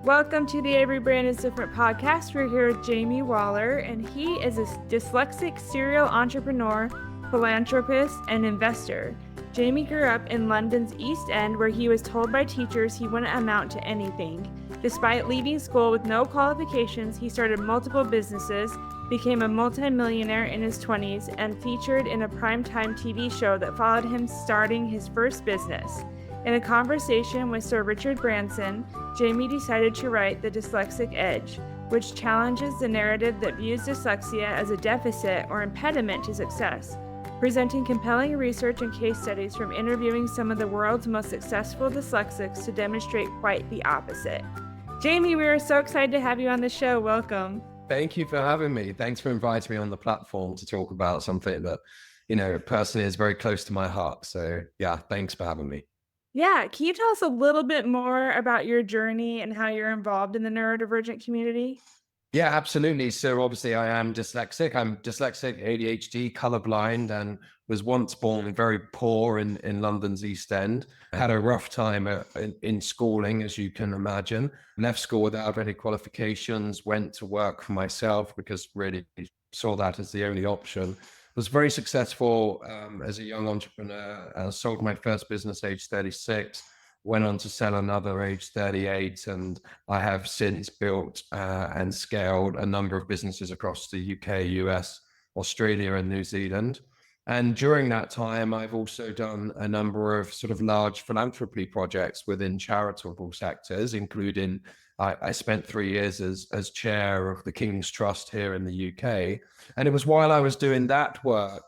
Welcome to the Every Brand is Different podcast. We're here with Jamie Waller, and he is a dyslexic serial entrepreneur, philanthropist, and investor. Jamie grew up in London's East End, where he was told by teachers he wouldn't amount to anything. Despite leaving school with no qualifications, he started multiple businesses, became a multimillionaire in his 20s, and featured in a primetime TV show that followed him starting his first business. In a conversation with Sir Richard Branson, Jamie decided to write The Dyslexic Edge, which challenges the narrative that views dyslexia as a deficit or impediment to success, presenting compelling research and case studies from interviewing some of the world's most successful dyslexics to demonstrate quite the opposite. Jamie, we are so excited to have you on the show. Welcome. Thank you for having me. Thanks for inviting me on the platform to talk about something that, personally is very close to my heart. So yeah, thanks for having me. Yeah, can you tell us a little bit more about your journey and how you're involved in the neurodivergent community? Yeah, absolutely. So obviously I am dyslexic. I'm dyslexic, ADHD, colorblind, and was once born very poor in London's East End. I had a rough time in schooling, as you can imagine. Left school without any qualifications, went to work for myself because really saw that as the only option. Was very successful as a young entrepreneur. Sold my first business age 36, went on to sell another age 38, and I have since built and scaled a number of businesses across the UK, US, Australia, and New Zealand. And during that time, I've also done a number of sort of large philanthropy projects within charitable sectors, including I spent 3 years as chair of the King's Trust here in the UK. And it was while I was doing that work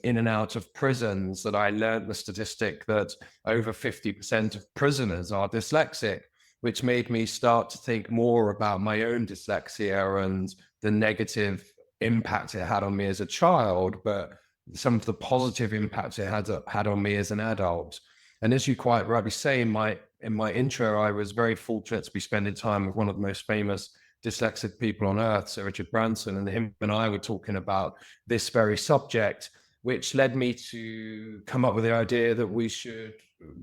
in and out of prisons that I learned the statistic that over 50% of prisoners are dyslexic, which made me start to think more about my own dyslexia and the negative impact it had on me as a child, but some of the positive impacts it had on me as an adult. And as you quite rightly say, in my intro, I was very fortunate to be spending time with one of the most famous dyslexic people on earth, Sir Richard Branson, and him and I were talking about this very subject, which led me to come up with the idea that we should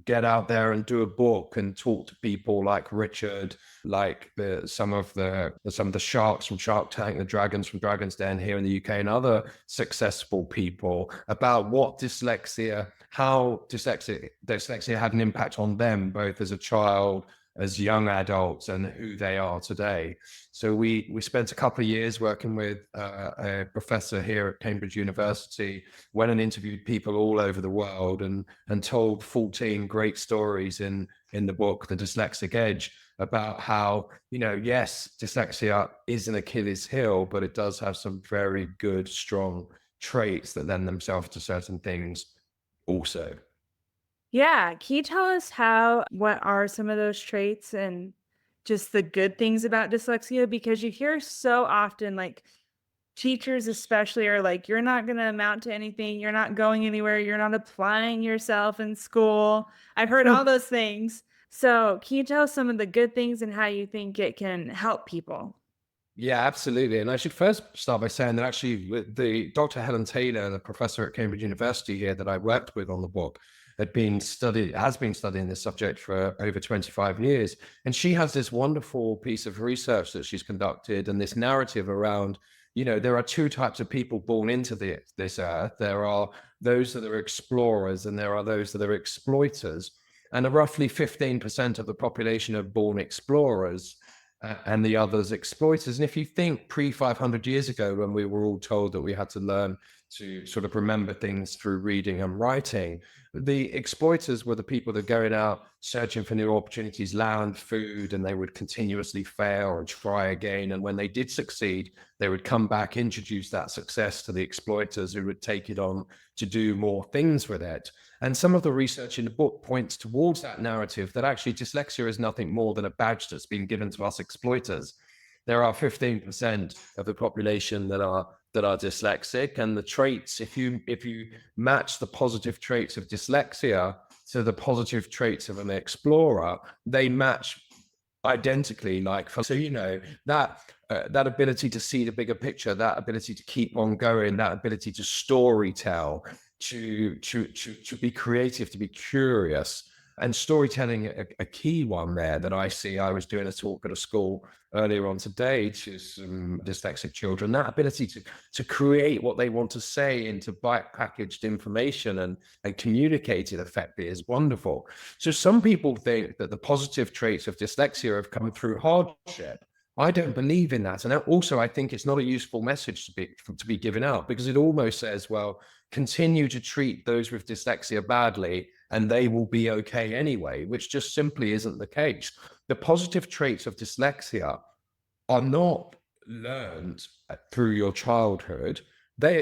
get out there and do a book and talk to people like Richard, like some of the sharks from Shark Tank, the dragons from Dragon's Den here in the UK, and other successful people about what how dyslexia had an impact on them, both as a child, as young adults, and who they are today. So we spent a couple of years working with a professor here at Cambridge University, went and interviewed people all over the world, and told 14 great stories in the book, The Dyslexic Edge, about how, yes, dyslexia is an Achilles heel, but it does have some very good, strong traits that lend themselves to certain things also. Yeah, can you tell us what are some of those traits and just the good things about dyslexia? Because you hear so often, like teachers especially are like, you're not going to amount to anything. You're not going anywhere. You're not applying yourself in school. I've heard all those things. So can you tell us some of the good things and how you think it can help people? Yeah, absolutely. And I should first start by saying that actually the Dr. Helen Taylor, the professor at Cambridge University here that I worked with on the book, has been studying this subject for over 25 years. And she has this wonderful piece of research that she's conducted and this narrative around, there are two types of people born into this earth. There are those that are explorers and there are those that are exploiters. And roughly 15% of the population are born explorers, and the others exploiters. And if you think pre 500 years ago, when we were all told that we had to learn to sort of remember things through reading and writing, the exploiters were the people that are going out searching for new opportunities, land, food, and they would continuously fail and try again. And when they did succeed, they would come back, introduce that success to the exploiters, who would take it on to do more things with it. And some of the research in the book points towards that narrative, that actually dyslexia is nothing more than a badge that's been given to us exploiters. There are 15% of the population that are dyslexic, and the traits, if you match the positive traits of dyslexia to the positive traits of an explorer, they match identically. That ability to see the bigger picture, that ability to keep on going, that ability to story tell, to be creative, to be curious, And storytelling, a key one there that I see. I was doing a talk at a school earlier on today to some dyslexic children. That ability to create what they want to say into bite packaged information and communicate it effectively is wonderful. So some people think that the positive traits of dyslexia have come through hardship. I don't believe in that. And also, I think it's not a useful message to be given out, because it almost says, well, continue to treat those with dyslexia badly and they will be okay anyway, which just simply isn't the case. The positive traits of dyslexia are not learned through your childhood.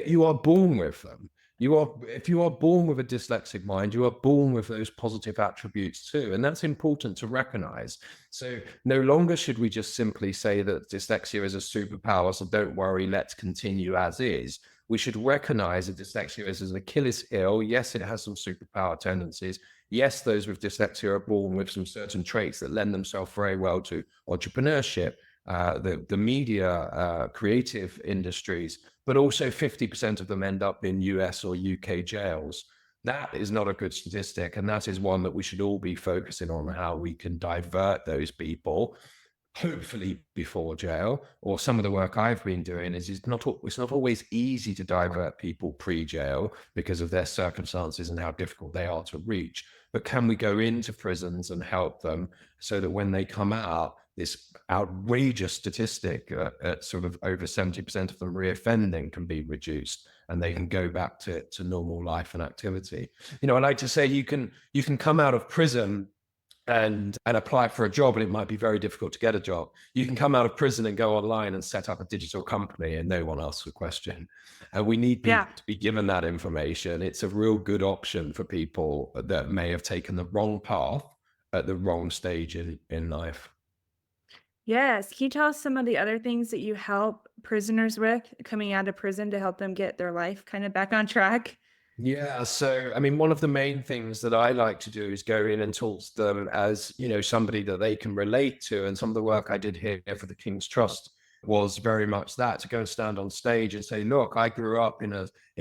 You are born with them. If you are born with a dyslexic mind, you are born with those positive attributes too. And that's important to recognize. So no longer should we just simply say that dyslexia is a superpower, so don't worry, let's continue as is. We should recognize that dyslexia is an Achilles heel. Yes, it has some superpower tendencies. Yes, those with dyslexia are born with some certain traits that lend themselves very well to entrepreneurship, the media, creative industries, but also 50% of them end up in US or UK jails. That is not a good statistic. And that is one that we should all be focusing on, how we can divert those people, hopefully before jail. Or some of the work I've been doing is it's not always easy to divert people pre-jail because of their circumstances and how difficult they are to reach. But can we go into prisons and help them so that when they come out, this outrageous statistic at sort of over 70% of them reoffending can be reduced and they can go back to normal life and activity. I like to say you can come out of prison and apply for a job, and it might be very difficult to get a job. You can come out of prison and go online and set up a digital company and no one asks a question. And we need people to be given that information. It's a real good option for people that may have taken the wrong path at the wrong stage in life. Yes. Can you tell us some of the other things that you help prisoners with coming out of prison to help them get their life kind of back on track? Yeah, so I mean, one of the main things that I like to do is go in and talk to them as, somebody that they can relate to. And some of the work I did here for the King's Trust was very much that, to go and stand on stage and say, look, I grew up in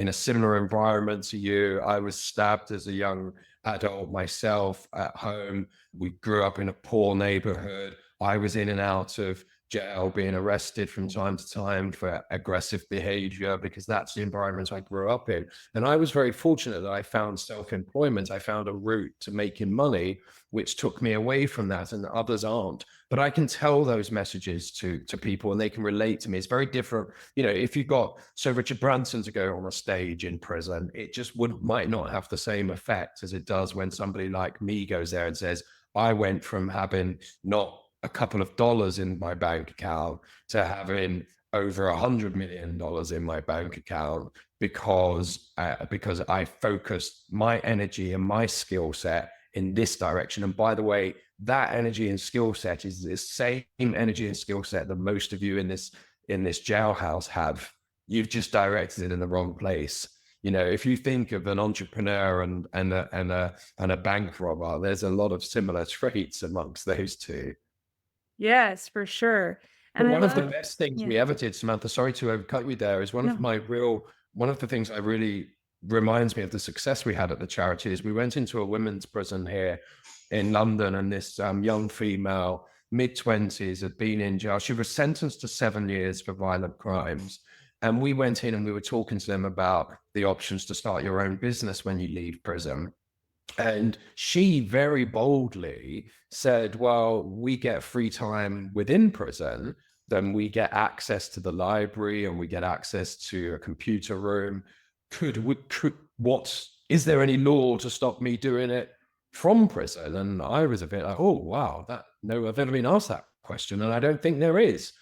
a similar environment to you. I was stabbed as a young adult myself at home. We grew up in a poor neighborhood. I was in and out of jail, being arrested from time to time for aggressive behavior, because that's the environment I grew up in. And I was very fortunate that I found self-employment. I found a route to making money, which took me away from that, and others aren't. But I can tell those messages to people and they can relate to me. It's very different. If you've got, so Richard Branson to go on a stage in prison, it just might not have the same effect as it does when somebody like me goes there and says, I went from having not a couple of dollars in my bank account to having over $100 million in my bank account because I focused my energy and my skill set in this direction. And by the way, that energy and skill set is the same energy and skill set that most of you in this jailhouse have. You've just directed it in the wrong place. If you think of an entrepreneur and a bank robber, there's a lot of similar traits amongst those two. Yes, for sure. But And I one of the love, best things yeah. we ever did, Samantha, sorry to overcut you there, is one No. of the things that really reminds me of the success we had at the charity is we went into a women's prison here in London, and this young female, mid-20s, had been in jail. She was sentenced to 7 years for violent crimes. And we went in and we were talking to them about the options to start your own business when you leave prison. And she very boldly said, well, we get free time within prison, then we get access to the library and we get access to a computer room. Is there any law to stop me doing it from prison? And I was a bit like, oh, wow, I've never been asked that question. And I don't think there is.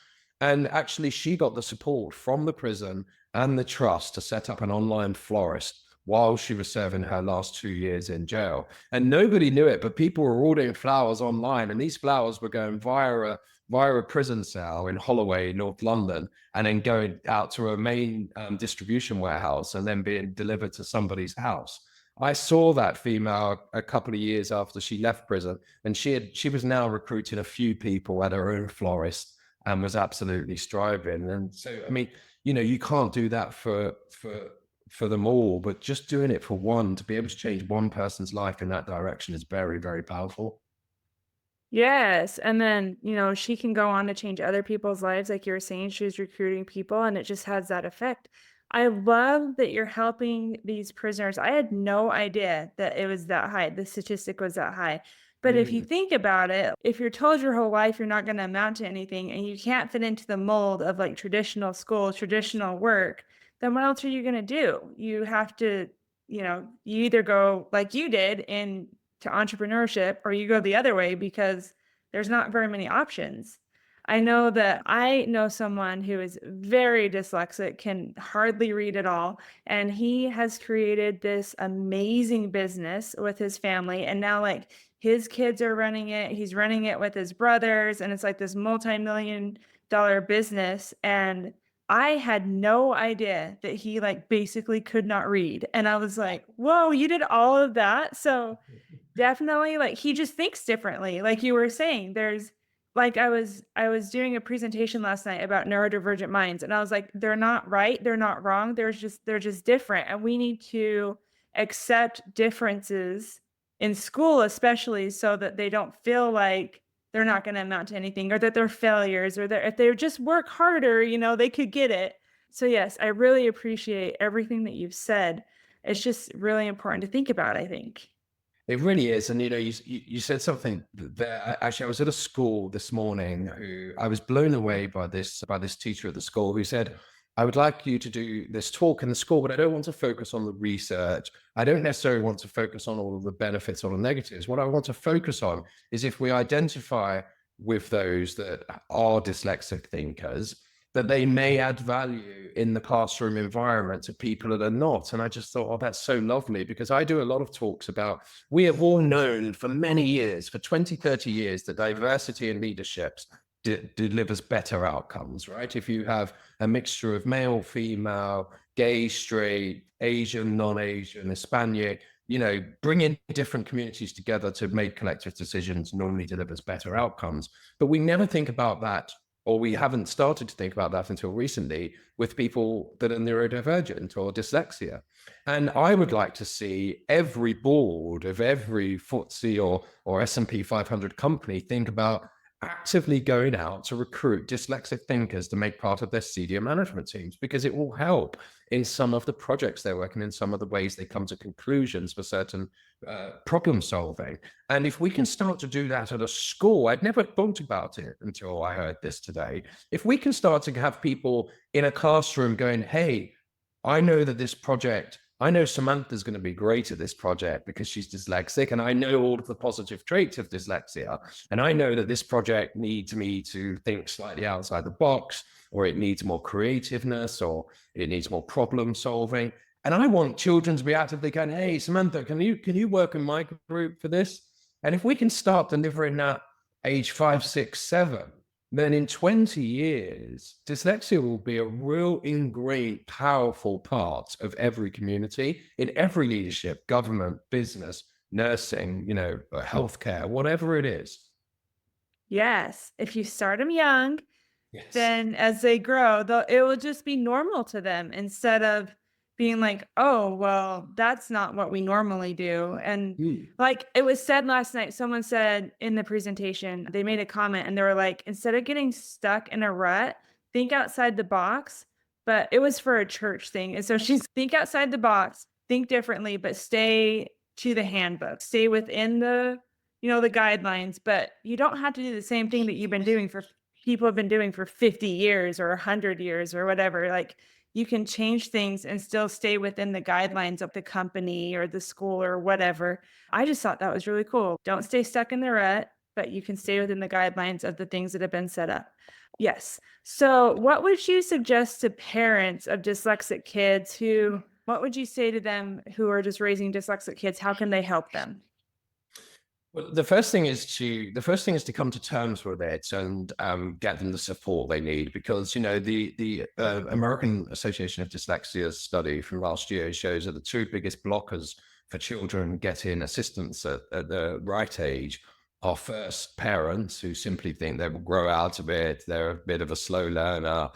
And actually, she got the support from the prison and the trust to set up an online florist while she was serving her last 2 years in jail. And nobody knew it, but people were ordering flowers online, and these flowers were going via a prison cell in Holloway, North London, and then going out to a main distribution warehouse and then being delivered to somebody's house. I saw that female a couple of years after she left prison, and she was now recruiting a few people at her own florist and was absolutely striving. And so, I mean, you can't do that for for them all, but just doing it for one, to be able to change one person's life in that direction is very, very powerful. Yes, and then, she can go on to change other people's lives, like you were saying, she was recruiting people, and it just has that effect. I love that you're helping these prisoners. I had no idea that it was that high, the statistic was that high. But if you Mm. think about it, if you're told your whole life you're not gonna amount to anything and you can't fit into the mold of, like, traditional school, traditional work, then what else are you gonna do? You have to, you either go like you did in to entrepreneurship or you go the other way because there's not very many options. I know that I know someone who is very dyslexic, can hardly read at all, and he has created this amazing business with his family, and now, like, his kids are running it, he's running it with his brothers, and it's like this multi-million dollar business, and I had no idea that he, like, basically could not read, and I was like, "Whoa, you did all of that?" So definitely, like, he just thinks differently, like you were saying, there's like, I was doing a presentation last night about neurodivergent minds, and I was like, "They're not right, they're not wrong, they're just different, and we need to accept differences in school, especially so that they don't feel like they're not gonna amount to anything, or that they're failures, or that if they just work harder, they could get it." So, yes, I really appreciate everything that you've said. It's just really important to think about, I think. It really is, and you said something there. Actually, I was at a school this morning who I was blown away by this teacher at the school who said, "I would like you to do this talk in the school, but I don't want to focus on the research. I don't necessarily want to focus on all of the benefits or the negatives. What I want to focus on is if we identify with those that are dyslexic thinkers, that they may add value in the classroom environment to people that are not." And I just thought, oh, that's so lovely, because I do a lot of talks about, we have all known for many years, for 20, 30 years, that diversity in leaderships delivers better outcomes, right? If you have a mixture of male, female, gay, straight, Asian, non-Asian, Hispanic, bringing different communities together to make collective decisions normally delivers better outcomes. But we never think about that, or we haven't started to think about that until recently, with people that are neurodivergent or dyslexia. And I would like to see every board of every FTSE or S&P 500 company think about actively going out to recruit dyslexic thinkers to make part of their senior management teams, because it will help in some of the projects they're working in, some of the ways they come to conclusions for certain problem solving. And if we can start to do that at a school, I'd never thought about it until I heard this today. If we can start to have people in a classroom going, hey, I know Samantha's going to be great at this project because she's dyslexic, and I know all of the positive traits of dyslexia. And I know that this project needs me to think slightly outside the box, or it needs more creativeness, or it needs more problem solving. And I want children to be actively going, hey, Samantha, can you work in my group for this? And if we can start delivering that age 5, 6, 7, then in 20 years, dyslexia will be a real ingrained, powerful part of every community, in every leadership, government, business, nursing, healthcare, whatever it is. Yes, if you start them young, Yes. then as they grow, it will just be normal to them instead of being like, "Oh, well, that's not what we normally do." And Mm. like it was said last night, someone said in the presentation, they made a comment and they were like, "Instead of getting stuck in a rut, think outside the box." But it was for a church thing. And so she's think outside the box, think differently, but stay to the handbook. Stay within the guidelines, but you don't have to do the same thing that you've been doing for people have been doing for 50 years or 100 years or whatever. Like, you can change things and still stay within the guidelines of the company or the school or whatever. I just thought that was really cool. Don't stay stuck in the rut, but you can stay within the guidelines of the things that have been set up. Yes. So, what would you suggest to parents of dyslexic kids what would you say to them who are just raising dyslexic kids? How can they help them? Well, the first thing is to come to terms with it and get them the support they need, because the American Association of Dyslexia study from last year shows that the two biggest blockers for children getting assistance at the right age are, first, parents who simply think they will grow out of it, they're a bit of a slow learner,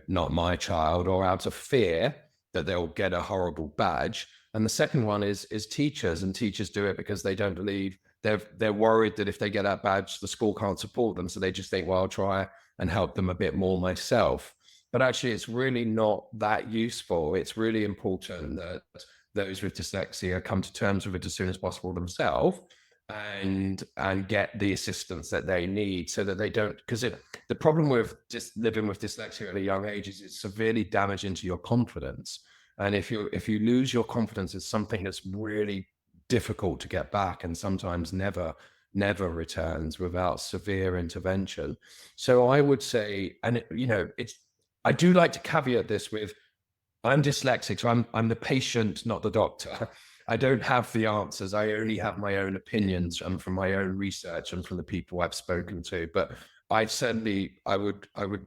not my child, or out of fear that they'll get a horrible badge. And the second one is teachers, and teachers do it because they don't believe, they're worried that if they get that badge, the school can't support them. So they just think, well, I'll try and help them a bit more myself. But actually, it's really not that useful. It's really important that those with dyslexia come to terms with it as soon as possible themselves, and get the assistance that they need, so that they don't, because the problem with just living with dyslexia at a young age is it's severely damaging to your confidence. And if you lose your confidence, it's something that's really difficult to get back, and sometimes never returns without severe intervention. So I would say, and I do like to caveat this with, I'm dyslexic, so I'm the patient, not the doctor. I don't have the answers. I only have my own opinions, and from my own research and from the people I've spoken to. But I would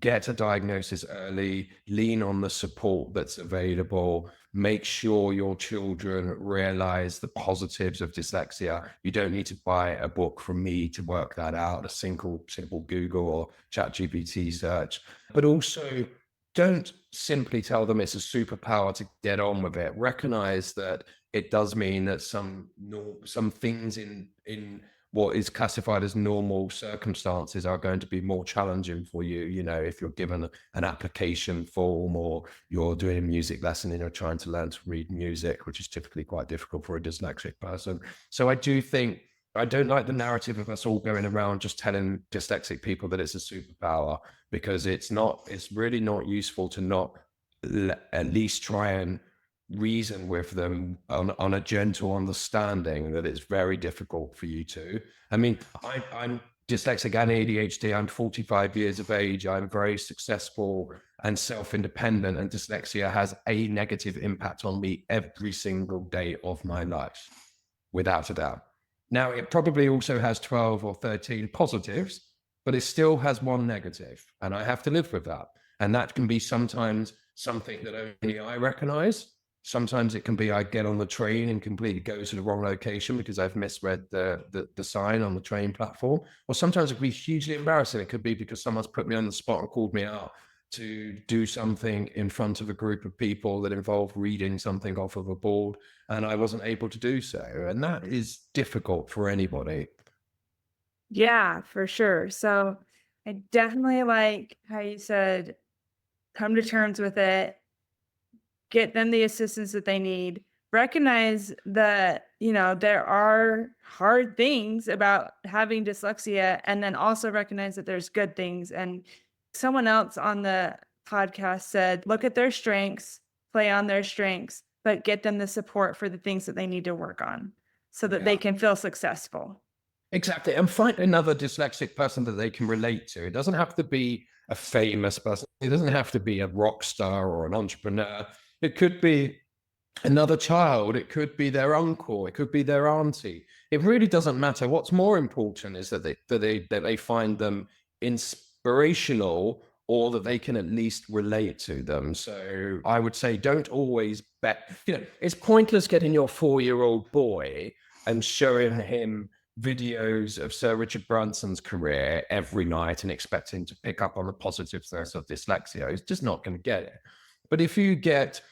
get a diagnosis early, lean on the support that's available, make sure your children realize the positives of dyslexia. You don't need to buy a book from me to work that out, a simple Google or ChatGPT search. But also, don't simply tell them it's a superpower to get on with it. Recognize that it does mean that some things in what is classified as normal circumstances are going to be more challenging for you. If you're given an application form, or you're doing a music lesson and you're trying to learn to read music, which is typically quite difficult for a dyslexic person. So I do think, I don't like the narrative of us all going around just telling dyslexic people that it's a superpower, because it's really not useful to not at least try and reason with them on a gentle understanding that it's very difficult for you to. I mean, I'm dyslexic and ADHD. I'm 45 years of age. I'm very successful and self-independent, and dyslexia has a negative impact on me every single day of my life, without a doubt. Now, it probably also has 12 or 13 positives, but it still has one negative, and I have to live with that. And that can be sometimes something that only I recognize. Sometimes it can be I get on the train and completely go to the wrong location because I've misread the sign on the train platform. Or sometimes it can be hugely embarrassing. It could be because someone's put me on the spot and called me out to do something in front of a group of people that involved reading something off of a board, and I wasn't able to do so. And that is difficult for anybody. Yeah, for sure. So I definitely like how you said, come to terms with it, get them the assistance that they need, recognize that, there are hard things about having dyslexia, and then also recognize that there's good things. And someone else on the podcast said, look at their strengths, play on their strengths, but get them the support for the things that they need to work on so that they can feel successful. Exactly. And find another dyslexic person that they can relate to. It doesn't have to be a famous person. It doesn't have to be a rock star or an entrepreneur. It could be another child. It could be their uncle. It could be their auntie. It really doesn't matter. What's more important is that they find them inspirational, or that they can at least relate to them. So I would say, don't always bet. It's pointless getting your 4-year-old boy and showing him videos of Sir Richard Branson's career every night and expecting to pick up on the positives of dyslexia. He's just not going to get it. But if you get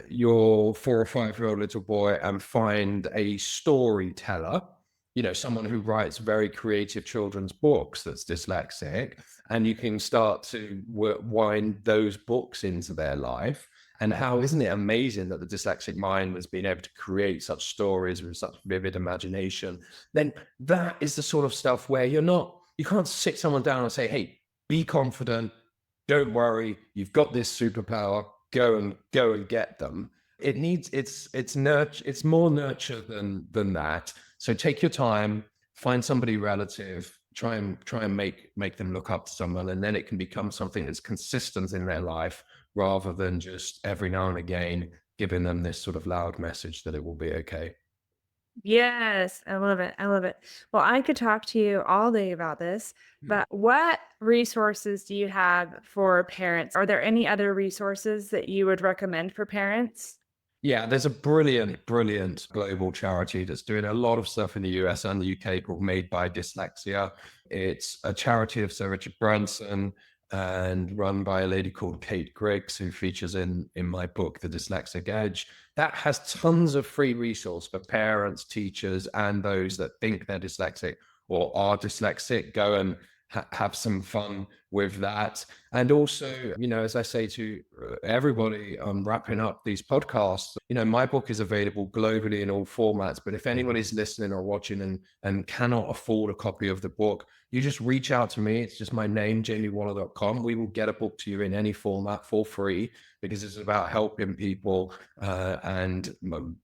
your 4 or 5-year-old little boy and find a storyteller, someone who writes very creative children's books that's dyslexic, and you can start to wind those books into their life. And how isn't it amazing that the dyslexic mind has been able to create such stories with such vivid imagination? Then that is the sort of stuff where you can't sit someone down and say, hey, be confident, don't worry, you've got this superpower, go and get them. It's more nurture than that. So take your time, find somebody relative, try and make them look up to someone, and then it can become something that's consistent in their life, rather than just every now and again giving them this sort of loud message that it will be okay. Yes, I love it. I love it. Well, I could talk to you all day about this, but what resources do you have for parents? Are there any other resources that you would recommend for parents? Yeah, there's a brilliant global charity that's doing a lot of stuff in the US and the UK called Made by Dyslexia. It's a charity of Sir Richard Branson. and run by a lady called Kate Griggs, who features in my book, The Dyslexic Edge. That has tons of free resource for parents, teachers, and those that think they're dyslexic or are dyslexic. Go and have some fun with that. And also, as I say to everybody, I'm wrapping up these podcasts. My book is available globally in all formats. But if anybody's listening or watching and cannot afford a copy of the book, you just reach out to me. It's just my name, jamiewaller.com. We will get a book to you in any format for free, because it's about helping people and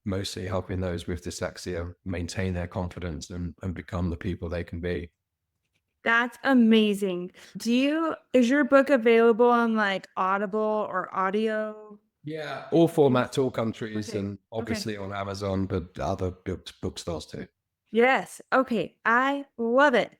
mostly helping those with dyslexia maintain their confidence and become the people they can be. That's amazing. Is your book available on like Audible or audio? Yeah, all formats, all countries, Okay. and Okay. obviously on Amazon, but other bookstores too. Yes. Okay. I love it.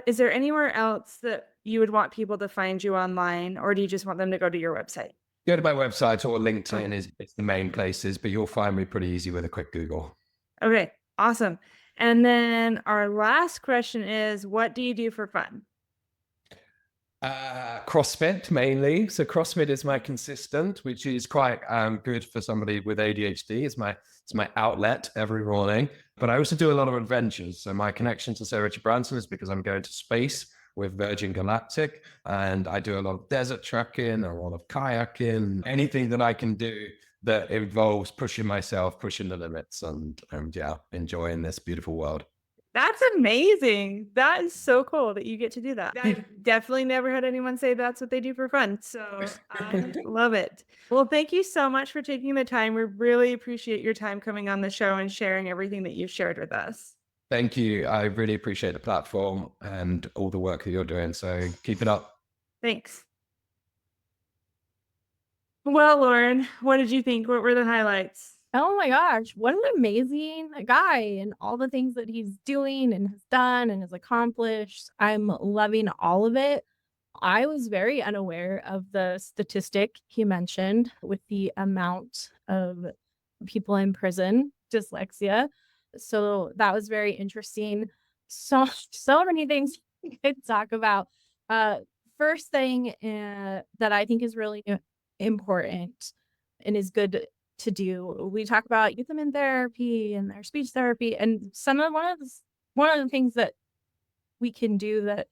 Is there anywhere else that you would want people to find you online, or do you just want them to go to your website? Go to my website, or LinkedIn Okay. is the main places, but you'll find me pretty easy with a quick Google. Okay. Awesome. And then our last question is, what do you do for fun? CrossFit mainly. So CrossFit is my consistent, which is quite good for somebody with ADHD. It's my outlet every morning. But I also do a lot of adventures. So my connection to Sir Richard Branson is because I'm going to space with Virgin Galactic, and I do a lot of desert trekking, a lot of kayaking, anything that I can do that involves pushing myself, pushing the limits, and yeah, enjoying this beautiful world. That's amazing. That is so cool that you get to do that. I've definitely never had anyone say that's what they do for fun. So I love it. Well, thank you so much for taking the time. We really appreciate your time coming on the show and sharing everything that you've shared with us. Thank you. I really appreciate the platform and all the work that you're doing. So keep it up. Thanks. Well, Lauren, what did you think? What were the highlights? Oh my gosh, what an amazing guy, and all the things that he's doing and has done and has accomplished. I'm loving all of it. I was very unaware of the statistic he mentioned with the amount of people in prison, dyslexia. So that was very interesting. So many things we could talk about. Uh, First thing that I think is really important and is good to do. We talk about get them in therapy and their speech therapy, and one of the things that we can do that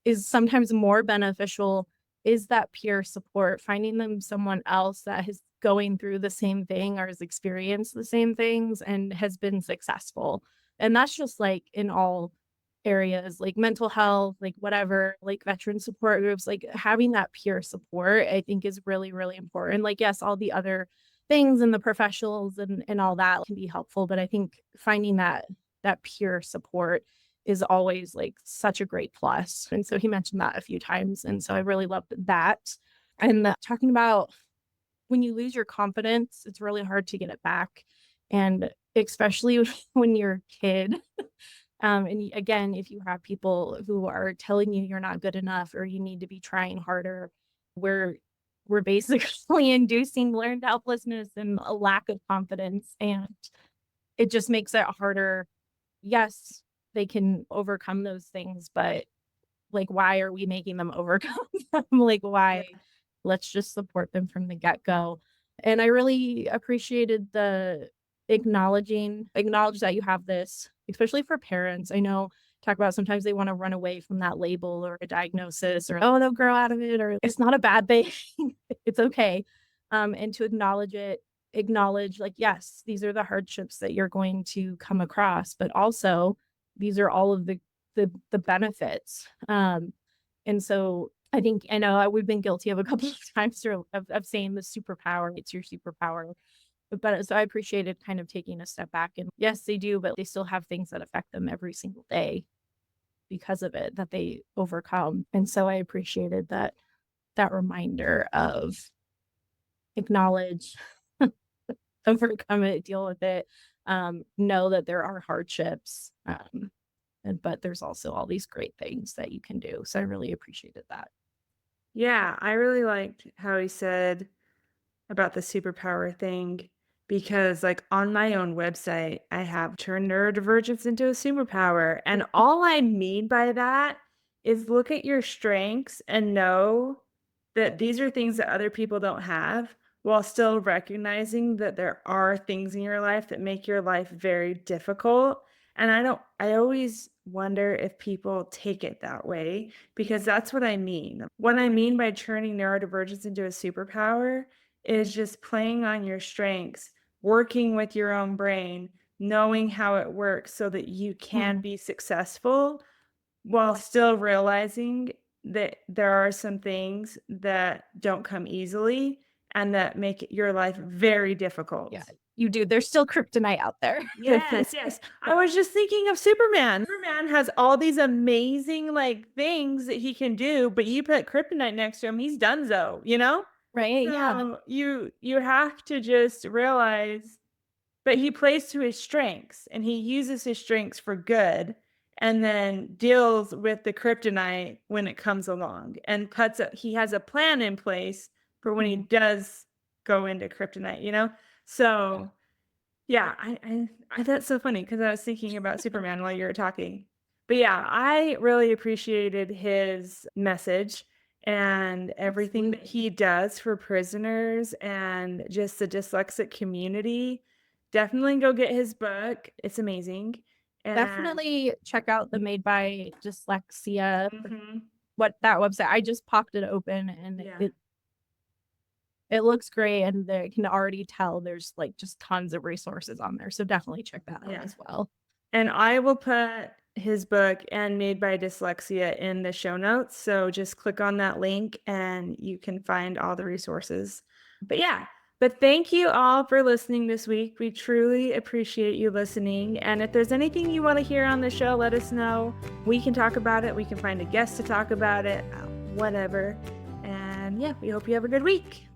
is sometimes more beneficial is that peer support, finding them someone else that is going through the same thing or has experienced the same things and has been successful. And that's just like in all areas, like mental health, like whatever, like veteran support groups, like having that peer support, I think is really, really important. Like, yes, all the other things and the professionals and all that can be helpful, but I think finding that peer support is always like such a great plus. And so he mentioned that a few times. And so I really loved that. And talking about when you lose your confidence, it's really hard to get it back. And especially when you're a kid. Again, if you have people who are telling you you're not good enough or you need to be trying harder, we're basically inducing learned helplessness and a lack of confidence. And it just makes it harder. Yes, they can overcome those things, but like, why are we making them overcome them? Like, why? Let's just support them from the get-go. And I really appreciated the acknowledge that you have this, especially for parents. I know talk about sometimes they want to run away from that label or a diagnosis, or oh, they'll grow out of it, or it's not a bad thing. It's okay. And to acknowledge like, yes, these are the hardships that you're going to come across, but also these are all of the benefits. And so I know we've been guilty of a couple of times of saying the superpower, it's your superpower. But so I appreciated kind of taking a step back, and yes, they do, but they still have things that affect them every single day because of it that they overcome. And so I appreciated that reminder of acknowledge, overcome it, deal with it, know that there are hardships. But there's also all these great things that you can do. So I really appreciated that. Yeah, I really liked how he said about the superpower thing, because like on my own website, I have turned neurodivergence into a superpower. And all I mean by that is look at your strengths and know that these are things that other people don't have, while still recognizing that there are things in your life that make your life very difficult. And I always wonder if people take it that way, because that's what I mean. What I mean by turning neurodivergence into a superpower is just playing on your strengths, working with your own brain, knowing how it works so that you can be successful while still realizing that there are some things that don't come easily and that make your life very difficult. Yeah, you do. There's still kryptonite out there. Yes, yes. I was just thinking of Superman. Superman has all these amazing like things that he can do, but you put kryptonite next to him, he's donezo, you know? Right? Yeah. So you have to just realize, but he plays to his strengths and he uses his strengths for good, and then deals with the kryptonite when it comes along, and he has a plan in place for when he does go into kryptonite, you know? So yeah, I that's so funny because I was thinking about Superman while you were talking. But yeah, I really appreciated his message and everything that he does for prisoners and just the dyslexic community. Definitely go get his book. It's amazing. And Definitely check out the Made by Dyslexia, Mhm. what that website. I just popped it open and Yeah. it looks great, and they can already tell there's like just tons of resources on there. So definitely check that out Yeah. as well. And I will put his book and Made by Dyslexia in the show notes. So just click on that link and you can find all the resources. But yeah, but thank you all for listening this week. We truly appreciate you listening. And if there's anything you want to hear on the show, let us know. We can talk about it. We can find a guest to talk about it, whatever. And yeah, we hope you have a good week.